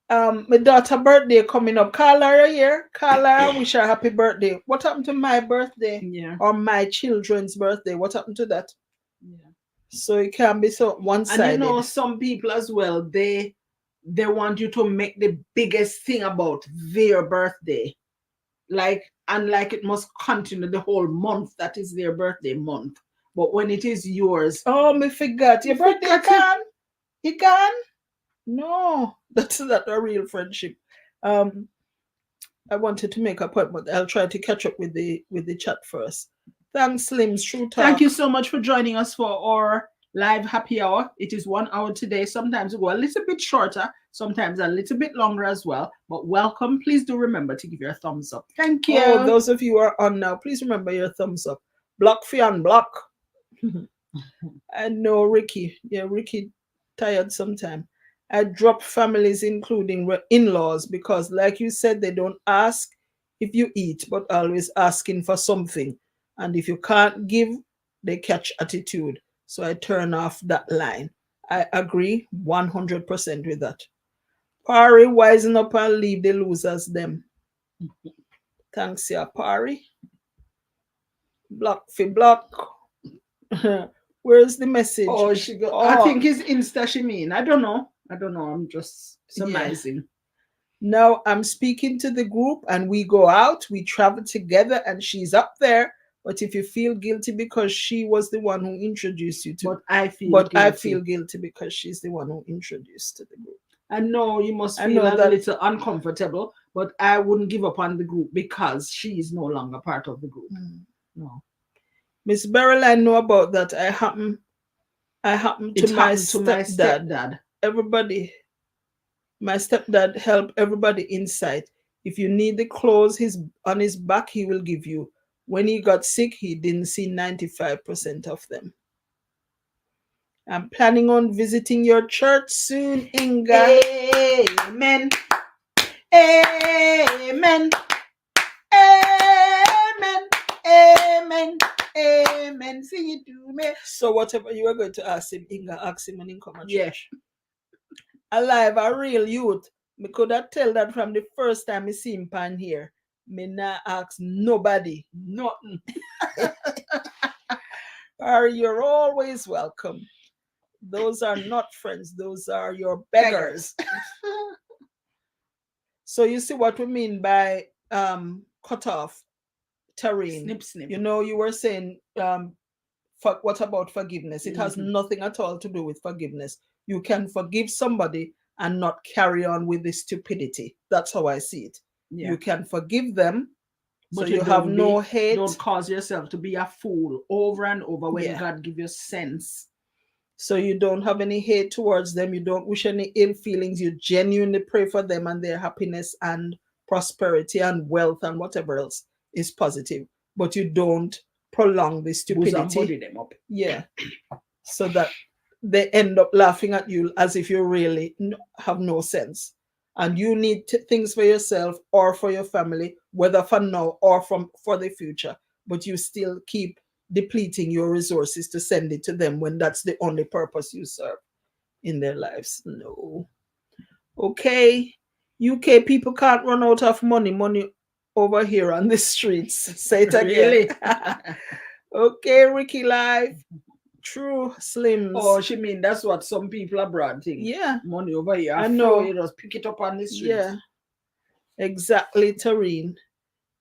my daughter's birthday coming up. Call her here. Call her and wish her happy birthday. What happened to my birthday? Yeah. Or my children's birthday? What happened to that? Yeah. So it can be so one-sided. And you know, some people as well, they want you to make the biggest thing about their birthday. Like it must continue the whole month. That is their birthday month. But when it is yours. Oh, me forgot. Your birthday gone? You gone? No, that's not a real friendship. I wanted to make a point, but I'll try to catch up with the chat first. Thanks, Slims. True Talk. Thank you so much for joining us for our live happy hour. It is 1 hour today. Sometimes we go a little bit shorter, sometimes a little bit longer as well. But welcome. Please do remember to give your thumbs up. Thank you. Oh, those of you who are on now, please remember your thumbs up. Block for unblock. I know Ricky. Yeah, Ricky tired sometime. I drop families, including in-laws, because, like you said, they don't ask if you eat, but always asking for something. And if you can't give, they catch attitude. So I turn off that line. I agree 100% with that. Pari, wisen up and leave the losers them. Thanks, yeah, Pari. Block for block. Where's the message? Oh, she got. Oh, I think it's Insta. She mean. I don't know. I'm just surmising. Now I'm speaking to the group, and we go out. We travel together, and she's up there. But if you feel guilty because she was the one who introduced you to, But I feel. I feel guilty because she's the one who introduced to the group. I know you must feel a little uncomfortable, but I wouldn't give up on the group because she is no longer part of the group. No. Miss Beryl, I know about that. I happen to my stepdad. Everybody, my stepdad help everybody inside. If you need the clothes on his back, he will give you. When he got sick, he didn't see 95% of them. I'm planning on visiting your church soon, Inga. Amen. Amen. Amen. Amen. Amen. See you do me. So whatever you are going to ask him, Inga, ask him when he come at church. Alive, a real youth. Me could have tell that from the first time I see him pan here. Me not ask nobody. Nothing. You're always welcome. Those are not friends. Those are your beggars. So you see what we mean by cut off, Tareen. Snip, snip. You know, you were saying, what about forgiveness? It has nothing at all to do with forgiveness. You can forgive somebody and not carry on with the stupidity. That's how I see it. Yeah. You can forgive them, but so you have no hate. Don't cause yourself to be a fool over and over when God gives you sense. So you don't have any hate towards them. You don't wish any ill feelings. You genuinely pray for them and their happiness and prosperity and wealth and whatever else is positive. But you don't prolong the stupidity. Them up. Yeah. So that they end up laughing at you as if you really have no sense. And you need things for yourself or for your family, whether for now or for the future. But you still keep depleting your resources to send it to them when that's the only purpose you serve in their lives. No. Okay. UK people can't run out of money over here on the streets. Say it again. Really? Okay, Ricky Live. True Slims. Oh, she mean that's what some people abroad think. Yeah. Money over here. I know. You just pick it up on the streets. Yeah. Exactly, Tareen.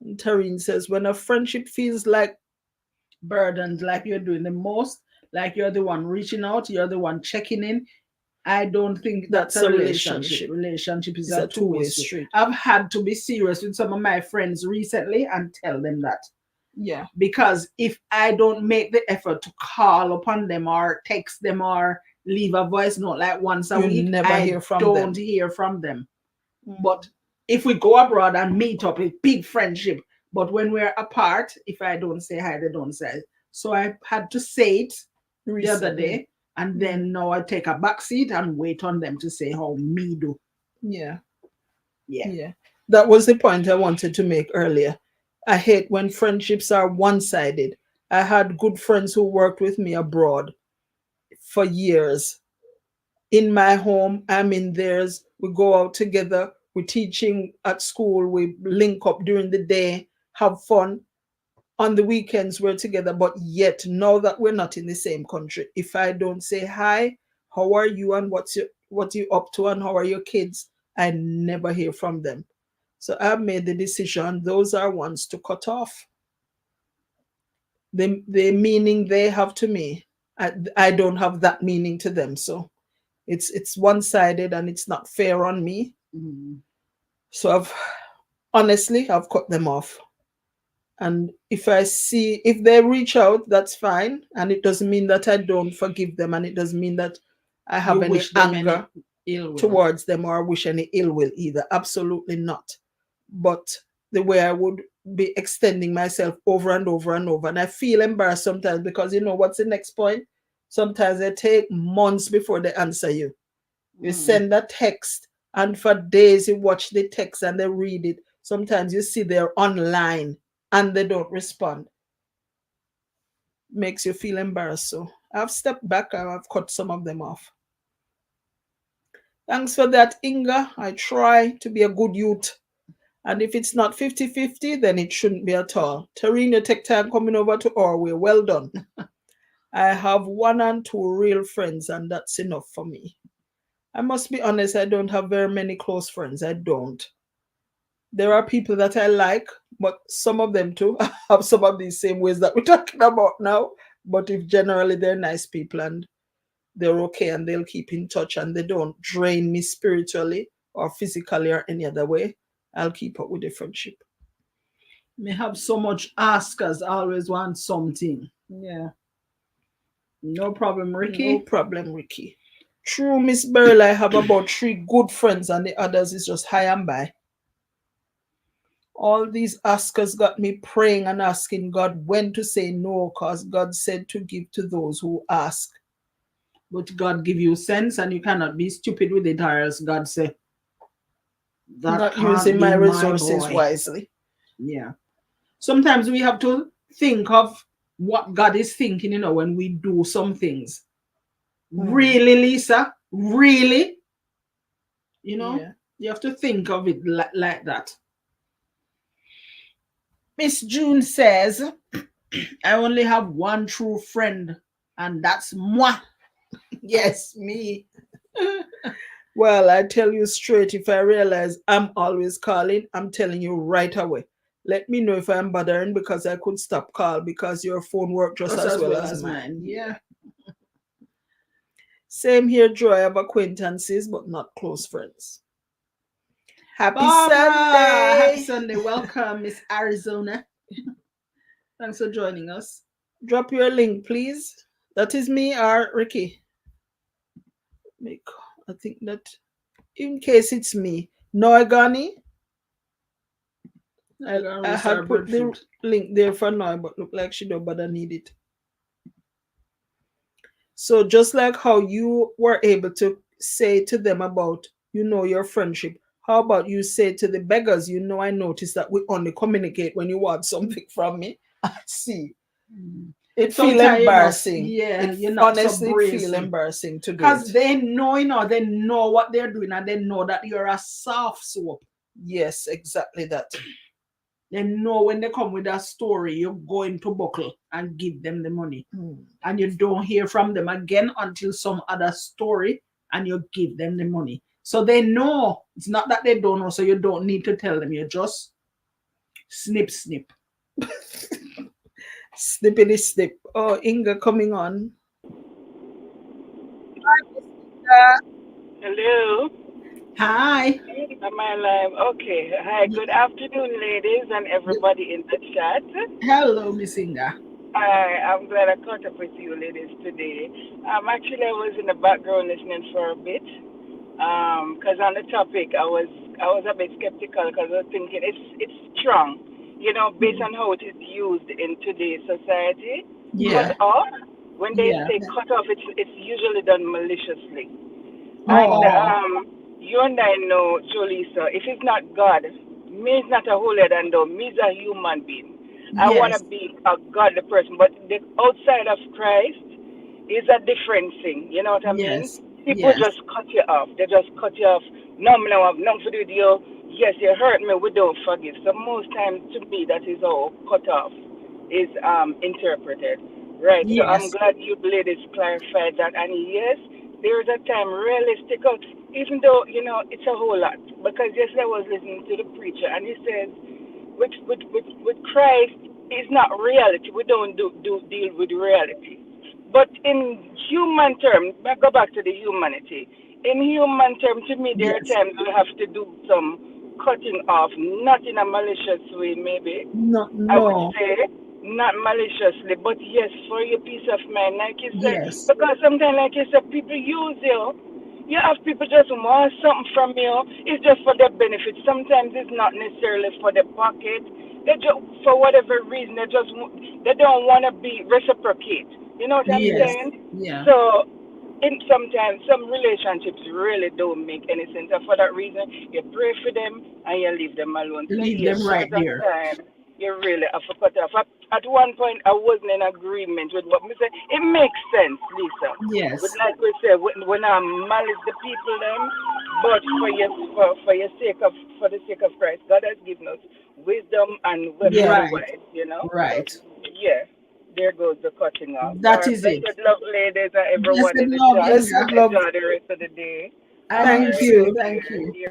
And Tareen says, when a friendship feels like burdened, like you're doing the most, like you're the one reaching out, you're the one checking in, I don't think that's a relationship. Relationship is a two-way street. I've had to be serious with some of my friends recently and tell them that. Yeah. Because if I don't make the effort to call upon them or text them or leave a voice note like once a week, I don't hear from them. But if we go abroad and meet up, a big friendship. But when we're apart, if I don't say hi, they don't say. So I had to say it the other day. And then now I take a back seat and wait on them to say how me do. Yeah. That was the point I wanted to make earlier. I hate when friendships are one-sided. I had good friends who worked with me abroad for years. In my home, I'm in theirs. We go out together. We're teaching at school. We link up during the day, have fun. On the weekends, we're together. But yet, now that we're not in the same country, if I don't say hi, how are you and what you up to and how are your kids, I never hear from them. So I've made the decision. Those are ones to cut off. The meaning they have to me, I don't have that meaning to them. So it's one-sided and it's not fair on me. So I've cut them off. And if they reach out, that's fine. And it doesn't mean that I don't forgive them. And it doesn't mean that I have any anger towards them or wish any ill will either. Absolutely not. But the way I would be extending myself over and over and over. And I feel embarrassed sometimes because you know what's the next point? Sometimes they take months before they answer you. You send a text, and for days you watch the text and they read it. Sometimes you see they're online and they don't respond. Makes you feel embarrassed. So I've stepped back. I've cut some of them off. Thanks for that, Inga. I try to be a good youth. And if it's not 50-50, then it shouldn't be at all. Tareen, you take time coming over to Orway. Well done. I have 1 and 2 real friends, and that's enough for me. I must be honest, I don't have very many close friends. I don't. There are people that I like, but some of them too have some of these same ways that we're talking about now. But if generally they're nice people and they're okay and they'll keep in touch and they don't drain me spiritually or physically or any other way, I'll keep up with the friendship. May have so much askers, always want something. Yeah. No problem, Ricky. No problem, Ricky. True, Miss Beryl, I have about 3 good friends and the others is just high and by. All these askers got me praying and asking God when to say no, because God said to give to those who ask. But God give you sense and you cannot be stupid with it, or else God say, that not using my resources wisely. Yeah. Sometimes we have to think of what God is thinking, when we do some things. Really, Lisa? Really? You have to think of it like that. Miss June says, I only have one true friend, and that's moi. Yes, me. Well, I tell you straight, if I realize I'm always calling, I'm telling you right away. Let me know if I'm bothering, because I could stop call because your phone works just as well as mine. Yeah. Same here, Joy. I have acquaintances, but not close friends. Happy Sunday. Happy Sunday. Welcome, Miss Arizona. Thanks for joining us. Drop your link, please. That is me or Ricky. I think that in case it's me. Noigani. I had put the link there for now, but look like she don't bother need it. So just like how you were able to say to them about, your friendship, how about you say to the beggars, I noticed that we only communicate when you want something from me. I see. It feels embarrassing. Honestly, it feels embarrassing to do it. Because they know, they know what they're doing, and they know that you're a soft soap. Yes, exactly that. They know when they come with a story, you're going to buckle and give them the money. And you don't hear from them again until some other story, and you give them the money. So they know. It's not that they don't know, so you don't need to tell them. You just snip. Snippity snip. Oh, Inga coming on. Hello. Hi. Am I live? Okay. Hi. Good afternoon, ladies, and everybody in the chat. Hello, Miss Inga. I'm glad I caught up with you, ladies, today. Actually, I was in the background listening for a bit. Because on the topic, I was a bit skeptical because I was thinking it's strong, based on how it is used in today's society. Yeah. Cut off. When they say cut off, it's usually done maliciously. And you and I know, Jolisa, if it's not God, me is not a holier than thou. Me is a human being. I want to be a godly person, but the outside of Christ is a different thing. You know what I mean? People just cut you off. They just cut you off. No, me no have nothing to do with you. Yes, you hurt me. We don't forgive. So most times, to me, that is how cut off is interpreted. Right. So I'm glad you ladies clarified that. And yes, there is a time realistic, even though it's a whole lot. Because yesterday I was listening to the preacher, and he says, with Christ, it's not reality. We don't deal with reality. But in human terms, I go back to the humanity. In human terms, to me, there are times we have to do some cutting off, not in a malicious way, maybe. No. I would say not maliciously, but yes, for your peace of mind, like you said. Because sometimes, like you said, people use you. You have people just want something from you. It's just for their benefit. Sometimes it's not necessarily for their pocket. They just, for whatever reason, they don't want to be reciprocate. You know what I'm saying? Yeah. So sometimes some relationships really don't make any sense. And for that reason, you pray for them and you leave them alone. So Leave yes, them right there. time you really have to cut off. At one point, I wasn't in agreement with what me say. It makes sense, Lisa. But Yes. like we say, when I malice the people, them, but for your sake of for the sake of Christ, God has given us wisdom and Yeah. very Right. wise, So Right. yeah, there goes the cutting off. All That right, is it. blessed love, ladies, and Blessed everyone in the love, chat. Blessed Inga. love. Enjoy the rest of the day. I All Thank miss right, you. you. Thank you.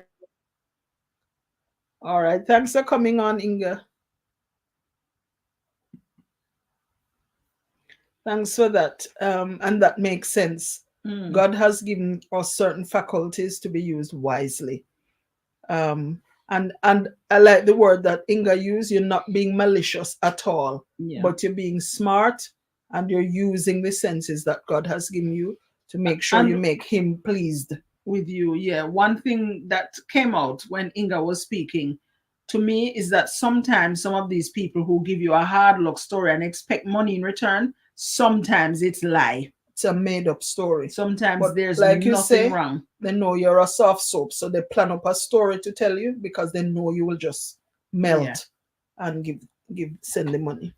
All right. Thanks for coming on, Inga. Thanks for that. And that makes sense. Mm. God has given us certain faculties to be used wisely. And I like the word that Inga used. You're not being malicious at all, Yeah. but you're being smart and you're using the senses that God has given you to make sure you And- make Him pleased. With you, yeah. One thing that came out when Inga was speaking to me is that sometimes some of these people who give you a hard luck story and expect money in return, sometimes it's lie. It's a made up story. Sometimes But there's like you nothing say, wrong. They know you're a soft soap, so they plan up a story to tell you because they know you will just melt and send the money.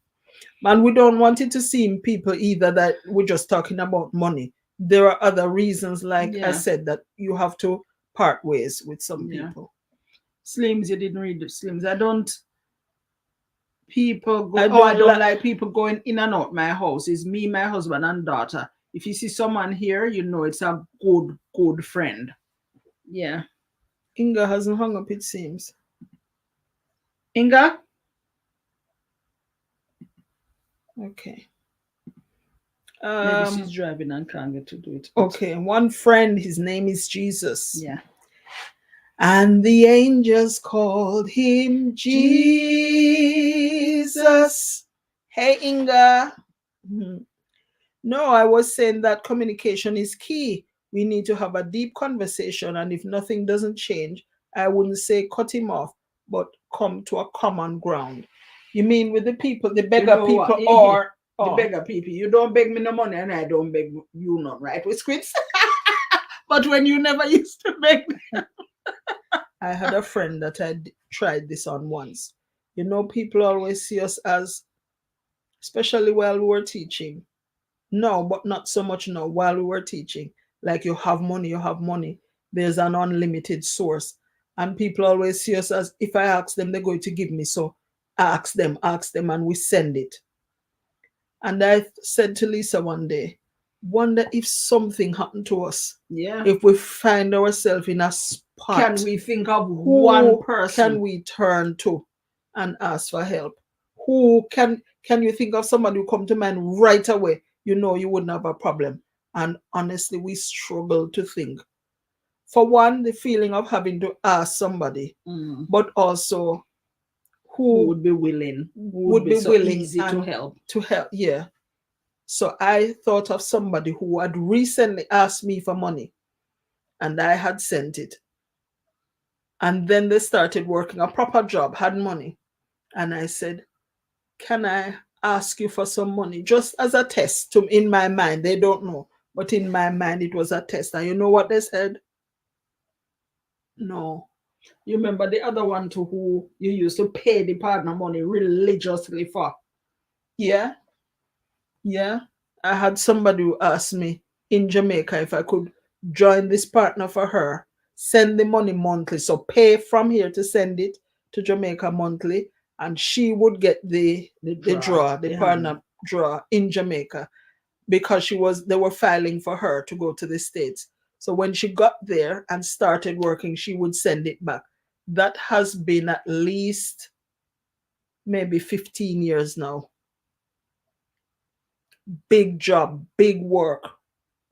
Man, we don't want it to seem people either that we're just talking about money. There are other reasons, like I Yeah. said, that you have to part ways with some Yeah. people. Slims, you didn't read the Slims. I don't. People go. I I don't don't li- like people going in and out my house. It's me, my husband, and daughter. If you see someone here, you know it's a good friend. Yeah. Inga hasn't hung up, it seems. Inga? Okay. Maybe she's driving and can't get to do it. Okay, one friend, his name is Jesus. Yeah. And the angels called him Jesus. Hey, Inga. No, I was saying that communication is key. We need to have a deep conversation, and if nothing doesn't change, I wouldn't say cut him off, but come to a common ground. You mean with the people, the beggar know people, what? or The beggar people. You don't beg me no money and I don't beg you none, right? With squids. But when you never used to beg me. I had a friend that I tried this on once. You know, people always see us as, especially while we were teaching. No, but not so much now. While we were teaching, like you have money. There's an unlimited source. And people always see us as, if I ask them, they're going to give me. So ask them, and we send it. And I said to Lisa one day, wonder if something happened to us. Yeah. If we find ourselves in a spot, Can we think of one person? Can we turn to and ask for help? Who can you think of somebody who come to mind right away? You know you wouldn't have a problem. And honestly, we struggle to think. For one, the feeling of having to ask somebody, but also who would be willing, would be so willing easy to help. Yeah. So I thought of somebody who had recently asked me for money, and I had sent it. And then they started working a proper job, had money. And I said, can I ask you for some money? Just as a test. In my mind, they don't know. But in my mind, it was a test. And you know what they said? No. You remember the other one to who you used to pay the partner money religiously for? Yeah. I had somebody who asked me in Jamaica if I could join this partner for her, send the money monthly. So pay from here to send it to Jamaica monthly. And she would get the partner draw in Jamaica, because they were filing for her to go to the States. So when she got there and started working, she would send it back. That has been at least maybe 15 years now. Big job, big work.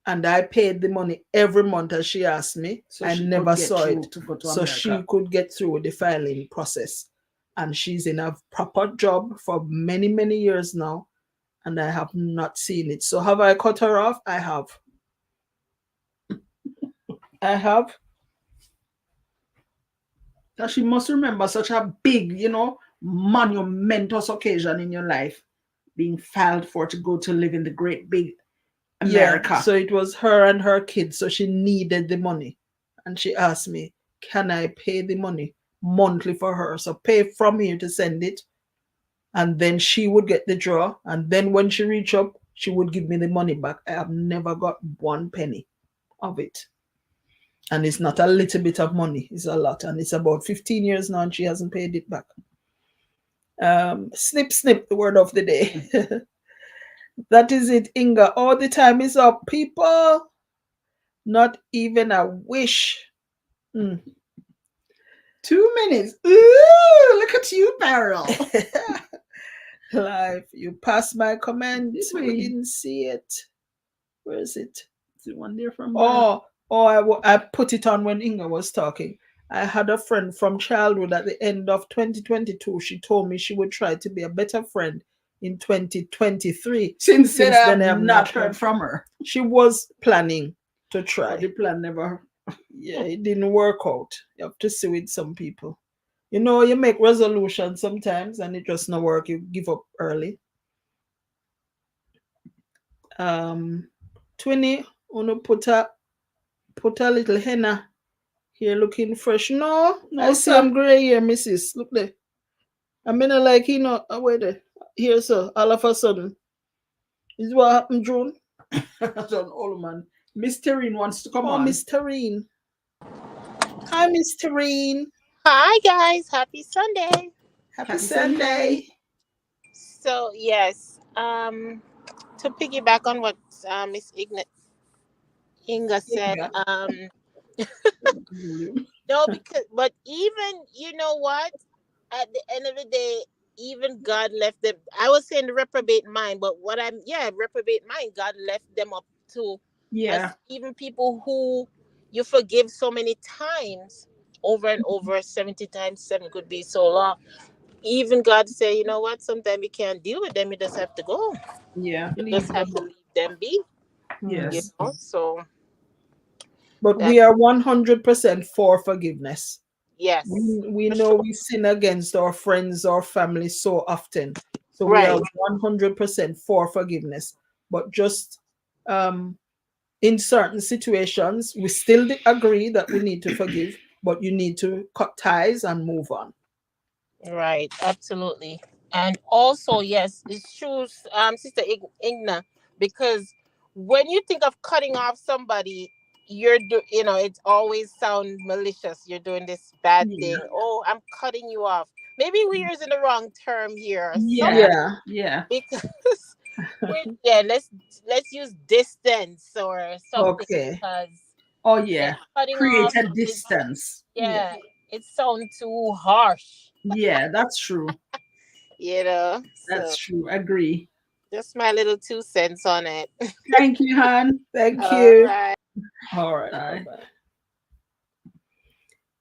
And I paid the money every month as she asked me. So I never saw it. So she could get through the filing process. And she's in a proper job for many, many years now. And I have not seen it. So have I cut her off? I have. That she must remember such a big, monumentous occasion in your life, being filed for to go to live in the great big America. Yeah, so it was her and her kids, so she needed the money. And she asked me, can I pay the money monthly for her? So pay from here to send it. And then she would get the draw. And then when she reach up, she would give me the money back. I have never got 1 penny of it. And it's not a little bit of money, it's a lot. And it's about 15 years now and she hasn't paid it back. Snip, snip, the word of the day. That is it, Inga. All the time is up, people. Not even a wish. 2 minutes. Ooh, look at you, Beryl. Live. You passed my comment. Did We we? didn't see it. Where is it? Is it one there from I put it on when Inga was talking. I had a friend from childhood at the end of 2022. She told me she would try to be a better friend in 2023. Since then, I I have not heard from her. She was planning to try. But the plan never. Yeah, it didn't work out. You have to see with some people. You know, you make resolutions sometimes and it just not work. You give up early. Twinny, wanna put a little henna here looking fresh. No, I see I'm gray here, missus. Look there. I mean, like, you know, wait there. Here, so all of a sudden. Is what happened, June? John Olman. Miss Terrine wants to come Oh, on. Miss Terrine. Hi, Miss Terrine. Hi guys, happy Sunday. Happy Sunday. So yes, to piggyback on what Miss Inga said, no, but even you know what, at the end of the day, even God left them. I was saying the reprobate mind, but reprobate mind. God left them up to us, even people who you forgive so many times, over and over, 70 times 7 could be so long. Even God say, you know what, sometimes you can't deal with them, you just have to go. Yeah. You just have to leave them be. Yes. You know? So but we are 100% for forgiveness. Yes. We know we sin against our friends or family so often. So we are 100% for forgiveness. But just in certain situations, we still agree that we need to forgive, but you need to cut ties and move on. Right, absolutely. And also, yes, it's true, Sister Igna, because when you think of cutting off somebody, it always sounds malicious. You're doing this bad thing. Oh, I'm cutting you off. Maybe we're using the wrong term here. Yeah. Because let's use distance or something. Okay. Because create a distance. It sounds too harsh. Yeah, that's true. That's true. Agree. Just my little 2 cents on it. Thank you, hon. Thank you. All right. Bye-bye.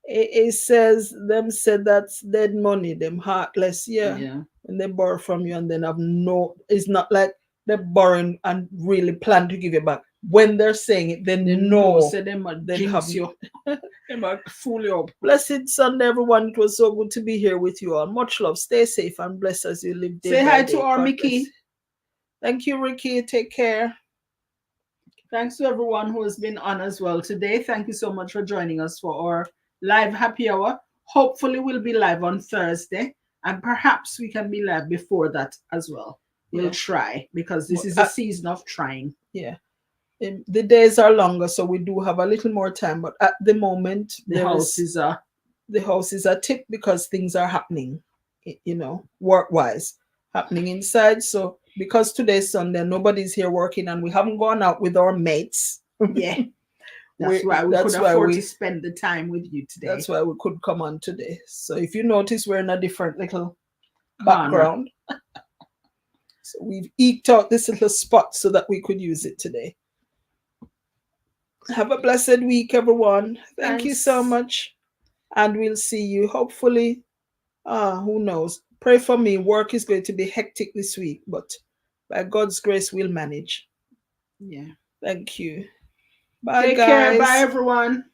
It says said that's dead money, them heartless, and they borrow from you and then it's not like they're borrowing and really plan to give you back. When they're saying it, then they know. So they have you. They might fool you up. Blessed Sunday, everyone. It was so good to be here with you all. Much love. Stay safe and blessed as you live day Say by hi day. to our Mickey. Thank you, Ricky. Take care. Thanks to everyone who has been on as well today. Thank you so much for joining us for our live happy hour. Hopefully we'll be live on Thursday, and perhaps we can be live before that as well. We'll try, because this is a season of trying. Yeah. The days are longer, so we do have a little more time, but at the moment the house is a tip because things are happening, work-wise, happening inside. So because today's Sunday, nobody's here working and we haven't gone out with our mates. That's why we could afford to spend the time with you today. That's why we could come on today. So if you notice, we're in a different little background. So we've eked out this little spot so that we could use it today. Have a blessed week, everyone. Thank you so much. And we'll see you hopefully. Who knows? Pray for me. Work is going to be hectic this week, but by God's grace, we'll manage. Yeah. Thank you. Bye, Take guys. care. Bye, everyone.